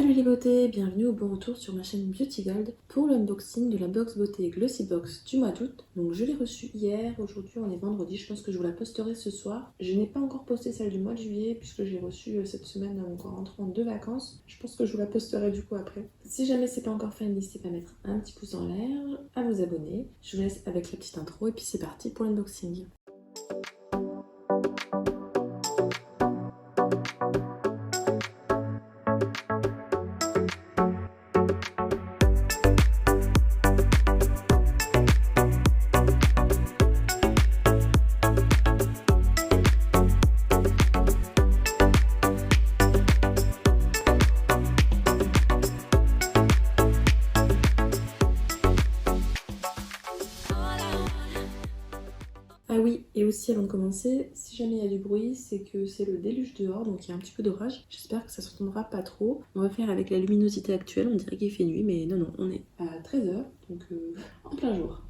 Salut les beautés, bienvenue au bon retour sur ma chaîne Beauty Gold pour l'unboxing de la box beauté Glossy Box du mois d'août. Donc je l'ai reçue hier, aujourd'hui on est vendredi, je pense que je vous la posterai ce soir. Je n'ai pas encore posté celle du mois de juillet puisque j'ai reçu cette semaine en rentrant de vacances. Je pense que je vous la posterai du coup après. Si jamais c'est pas encore fait, n'hésitez pas à mettre un petit pouce en l'air, à vous abonner. Je vous laisse avec la petite intro et puis c'est parti pour l'unboxing. Ah oui, et aussi avant de commencer, si jamais il y a du bruit, c'est que c'est le déluge dehors, donc il y a un petit peu d'orage. J'espère que ça s'entendra pas trop. On va faire avec la luminosité actuelle, on dirait qu'il fait nuit, mais non, on est à 13h, donc en plein jour.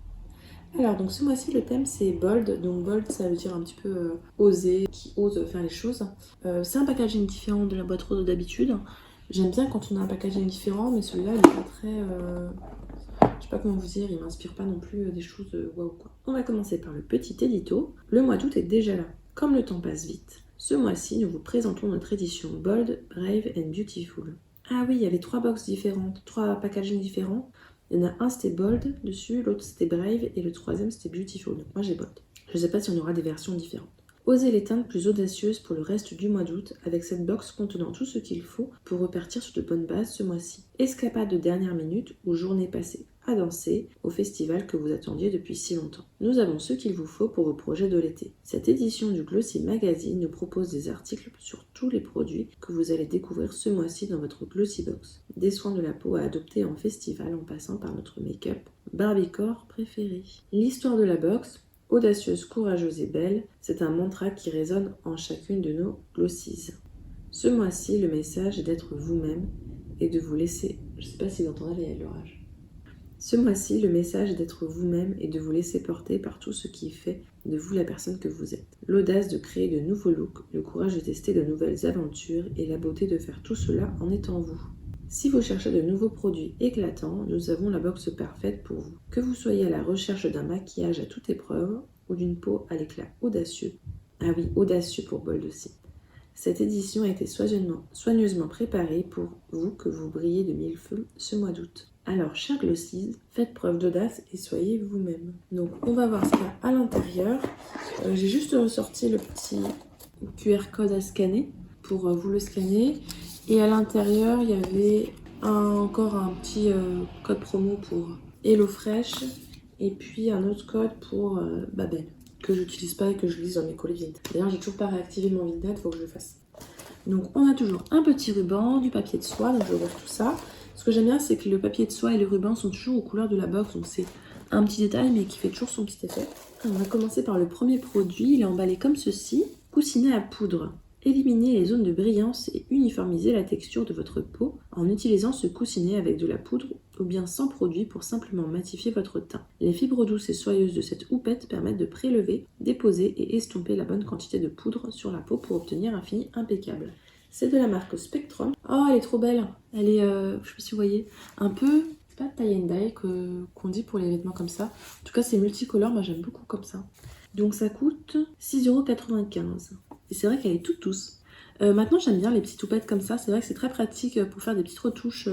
Alors, donc ce mois-ci, le thème c'est bold. Donc bold, ça veut dire un petit peu oser, qui ose faire les choses. C'est un packaging différent de la boîte rose d'habitude. J'aime bien quand on a un packaging différent, mais celui-là, il est pas très... Je sais pas comment vous dire, il m'inspire pas non plus des choses waouh quoi. On va commencer par le petit édito. Le mois d'août est déjà là. Comme le temps passe vite, ce mois-ci, nous vous présentons notre édition Bold, Brave and Beautiful. Ah oui, il y avait 3 box différentes, 3 packaging différents. Il y en a un c'était Bold dessus, l'autre c'était Brave et le troisième c'était Beautiful. Donc moi j'ai Bold. Je sais pas si on aura des versions différentes. Osez les teintes plus audacieuses pour le reste du mois d'août avec cette box contenant tout ce qu'il faut pour repartir sur de bonnes bases ce mois-ci. Escapade de dernière minute ou journée passée à danser au festival que vous attendiez depuis si longtemps. Nous avons ce qu'il vous faut pour vos projets de l'été. Cette édition du Glossy Magazine nous propose des articles sur tous les produits que vous allez découvrir ce mois-ci dans votre Glossy Box. Des soins de la peau à adopter en festival en passant par notre make-up Barbiecore préféré. L'histoire de la box, audacieuse, courageuse et belle, c'est un mantra qui résonne en chacune de nos glossies. Ce mois-ci, le message est d'être vous-même et de vous laisser... Je sais pas si vous entendez l'orage. Ce mois-ci, le message est d'être vous-même et de vous laisser porter par tout ce qui fait de vous la personne que vous êtes. L'audace de créer de nouveaux looks, le courage de tester de nouvelles aventures et la beauté de faire tout cela en étant vous. Si vous cherchez de nouveaux produits éclatants, nous avons la box parfaite pour vous. Que vous soyez à la recherche d'un maquillage à toute épreuve ou d'une peau à l'éclat audacieux. Ah oui, audacieux pour Bold aussi. Cette édition a été soigneusement préparée pour vous que vous brillez de mille feux ce mois d'août. Alors, chers glossies, faites preuve d'audace et soyez vous-même. Donc, on va voir ce qu'il y a à l'intérieur. J'ai juste ressorti le petit QR code à scanner pour vous le scanner. Et à l'intérieur, il y avait encore un petit code promo pour HelloFresh et puis un autre code pour Babel que j'utilise pas et que je lise dans mes colis Vinted. D'ailleurs, j'ai toujours pas réactivé mon Vinted, faut que je le fasse. Donc, on a toujours un petit ruban, du papier de soie, donc je ouvre tout ça. Ce que j'aime bien, c'est que le papier de soie et le ruban sont toujours aux couleurs de la box, donc c'est un petit détail, mais qui fait toujours son petit effet. Alors, on va commencer par le premier produit, il est emballé comme ceci, coussinet à poudre. Éliminez les zones de brillance et uniformisez la texture de votre peau en utilisant ce coussinet avec de la poudre ou bien sans produit pour simplement matifier votre teint. Les fibres douces et soyeuses de cette houppette permettent de prélever, déposer et estomper la bonne quantité de poudre sur la peau pour obtenir un fini impeccable. C'est de la marque Spectrum. Oh, elle est trop belle. Elle est, je sais pas si vous voyez, un peu, c'est pas tie and dye qu'on dit pour les vêtements comme ça. En tout cas, c'est multicolore, moi j'aime beaucoup comme ça. Donc ça coûte 6,95 €. Et c'est vrai qu'elle est toute douce. Maintenant, j'aime bien les petites houpettes comme ça. C'est vrai que c'est très pratique pour faire des petites retouches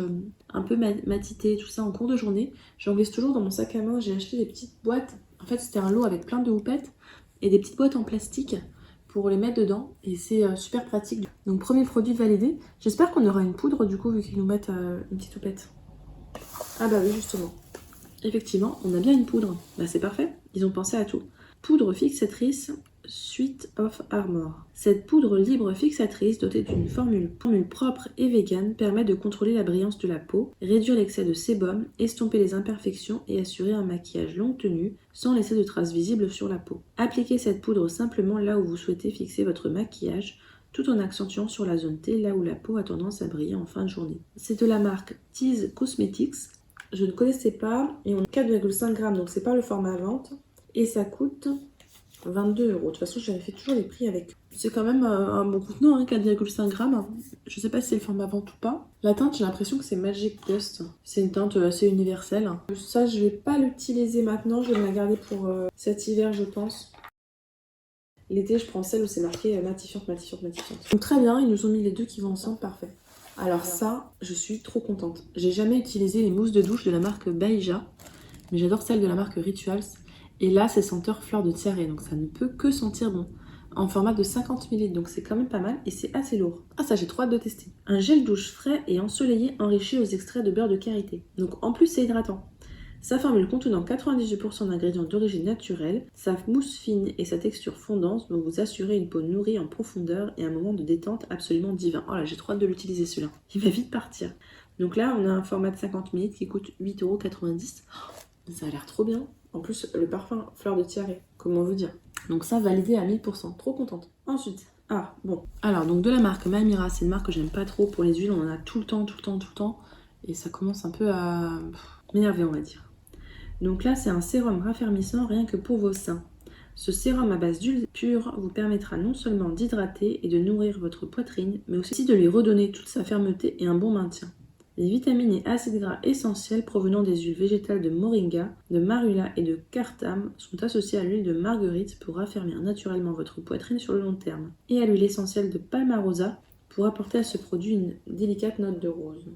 un peu matitées, tout ça en cours de journée. J'en glisse toujours dans mon sac à main. J'ai acheté des petites boîtes. En fait, c'était un lot avec plein de houpettes et des petites boîtes en plastique pour les mettre dedans. Et c'est super pratique. Donc, premier produit validé. J'espère qu'on aura une poudre du coup, vu qu'ils nous mettent une petite houppette. Ah bah oui, justement. Effectivement, on a bien une poudre. Bah c'est parfait. Ils ont pensé à tout. Poudre fixatrice Suite of Armor. Cette poudre libre fixatrice dotée d'une formule propre et vegan permet de contrôler la brillance de la peau, réduire l'excès de sébum, estomper les imperfections et assurer un maquillage longue tenue sans laisser de traces visibles sur la peau. Appliquez cette poudre simplement là où vous souhaitez fixer votre maquillage tout en accentuant sur la zone T là où la peau a tendance à briller en fin de journée. C'est de la marque Tease Cosmetics. Je ne connaissais pas et on a 4,5 g donc c'est pas le format à vente et ça coûte 22 €. De toute façon, j'avais fait toujours les prix avec C'est quand même un bon contenant, hein, 4,5 grammes. Je sais pas si c'est le format vente ou pas. La teinte, j'ai l'impression que c'est Magic Dust. C'est une teinte assez universelle. Ça, je vais pas l'utiliser maintenant. Je vais me la garder pour cet hiver, je pense. L'été, je prends celle où c'est marqué matifiante, matifiante, matifiante. Donc très bien, ils nous ont mis les deux qui vont ensemble, parfait. Alors ça, je suis trop contente. J'ai jamais utilisé les mousses de douche de la marque Baija, mais j'adore celle de la marque Rituals. Et là, c'est senteur fleur de tiare, donc ça ne peut que sentir bon. En format de 50 ml, donc c'est quand même pas mal et c'est assez lourd. Ah ça, j'ai trop hâte de tester. Un gel douche frais et ensoleillé enrichi aux extraits de beurre de karité. Donc en plus, c'est hydratant. Sa formule contenant 98% d'ingrédients d'origine naturelle, sa mousse fine et sa texture fondante vont vous assurer une peau nourrie en profondeur et un moment de détente absolument divin. Oh là, j'ai trop hâte de l'utiliser celui-là. Il va vite partir. Donc là, on a un format de 50 ml qui coûte 8,90 €. Ça a l'air trop bien. En plus, le parfum fleur de tiare, comment vous dire. Donc ça, validé à 1000%. Trop contente. Ensuite, alors donc de la marque Maimira, c'est une marque que j'aime pas trop pour les huiles. On en a tout le temps. Et ça commence un peu à m'énerver, on va dire. Donc là, c'est un sérum raffermissant rien que pour vos seins. Ce sérum à base d'huile pure vous permettra non seulement d'hydrater et de nourrir votre poitrine, mais aussi de lui redonner toute sa fermeté et un bon maintien. Les vitamines et acides gras essentiels provenant des huiles végétales de moringa, de marula et de cartame sont associés à l'huile de marguerite pour raffermir naturellement votre poitrine sur le long terme, et à l'huile essentielle de palmarosa pour apporter à ce produit une délicate note de rose.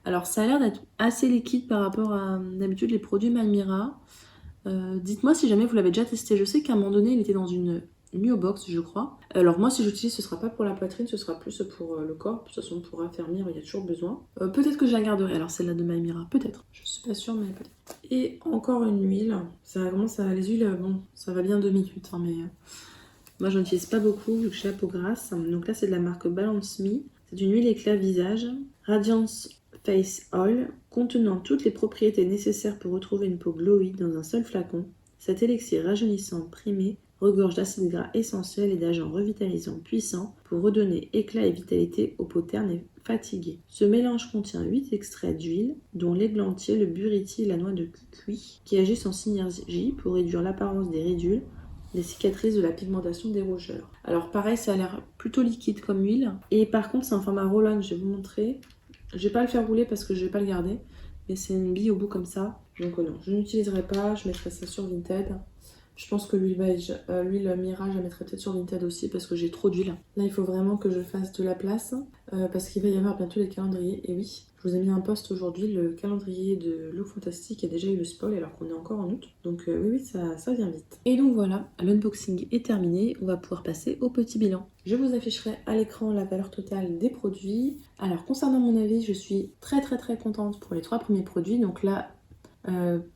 Alors ça a l'air d'être assez liquide par rapport à d'habitude les produits Maimira. Dites-moi si jamais vous l'avez déjà testé. Je sais qu'à un moment donné il était dans une Mio Box, je crois. Alors moi si j'utilise ce sera pas pour la poitrine, ce sera plus pour le corps. De toute façon pour raffermir il y a toujours besoin. Peut-être que je la garderai, alors celle-là de Maimira, peut-être. Je suis pas sûre mais peut-être. Et encore une huile. Ça commence à... Les huiles, bon ça va bien 2 minutes hein, mais... Moi j'en utilise pas beaucoup vu que j'ai la peau grasse. Donc là c'est de la marque Balance Me. C'est une huile éclat visage. Radiance Face Oil, contenant toutes les propriétés nécessaires pour retrouver une peau glowy dans un seul flacon. Cet élixir rajeunissant primé regorge d'acides gras essentiels et d'agents revitalisants puissants pour redonner éclat et vitalité aux peaux ternes et fatiguées. Ce mélange contient 8 extraits d'huile, dont l'églantier, le buriti et la noix de cuit, qui agissent en synergie pour réduire l'apparence des ridules, les cicatrices de la pigmentation des rougeurs. Alors pareil, ça a l'air plutôt liquide comme huile. Et par contre, c'est en format roll-on, je vais vous montrer. Je vais pas le faire rouler parce que je vais pas le garder. Mais c'est une bille au bout comme ça. Donc non, je n'utiliserai pas. Je mettrai ça sur Vinted. Je pense que l'huile Mira, je la mettrai peut-être sur Vinted aussi parce que j'ai trop d'huile. Là, il faut vraiment que je fasse de la place parce qu'il va y avoir bientôt les calendriers. Et oui, je vous ai mis un post aujourd'hui, le calendrier de Look Fantastic a déjà eu le spoil alors qu'on est encore en août. Donc oui, ça vient vite. Et donc voilà, l'unboxing est terminé. On va pouvoir passer au petit bilan. Je vous afficherai à l'écran la valeur totale des produits. Alors concernant mon avis, je suis très contente pour les 3 premiers produits. Donc là,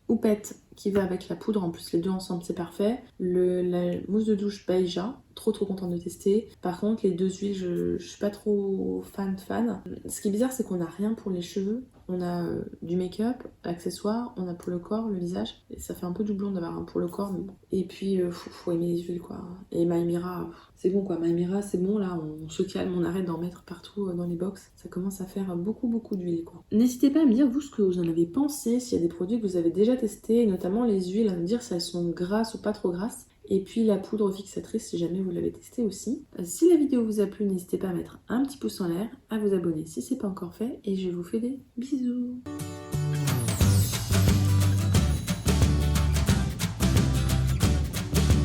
Houppette qui va avec la poudre, en plus les deux ensemble c'est parfait. La mousse de douche Baija, trop contente de tester. Par contre les deux huiles je suis pas trop fan. Ce qui est bizarre c'est qu'on n'a rien pour les cheveux. On a du make-up, accessoires, on a pour le corps, le visage. Et ça fait un peu doublon d'avoir un pour le corps, mais bon. Et puis, faut aimer les huiles, quoi. Et Maimira, c'est bon, quoi. Maimira, c'est bon, là, on se calme, on arrête d'en mettre partout dans les box. Ça commence à faire beaucoup d'huile, quoi. N'hésitez pas à me dire, vous, ce que vous en avez pensé, s'il y a des produits que vous avez déjà testés, notamment les huiles, à me dire si elles sont grasses ou pas trop grasses. Et puis la poudre fixatrice si jamais vous l'avez testé aussi. Si la vidéo vous a plu, n'hésitez pas à mettre un petit pouce en l'air, à vous abonner si c'est pas encore fait, et je vous fais des bisous.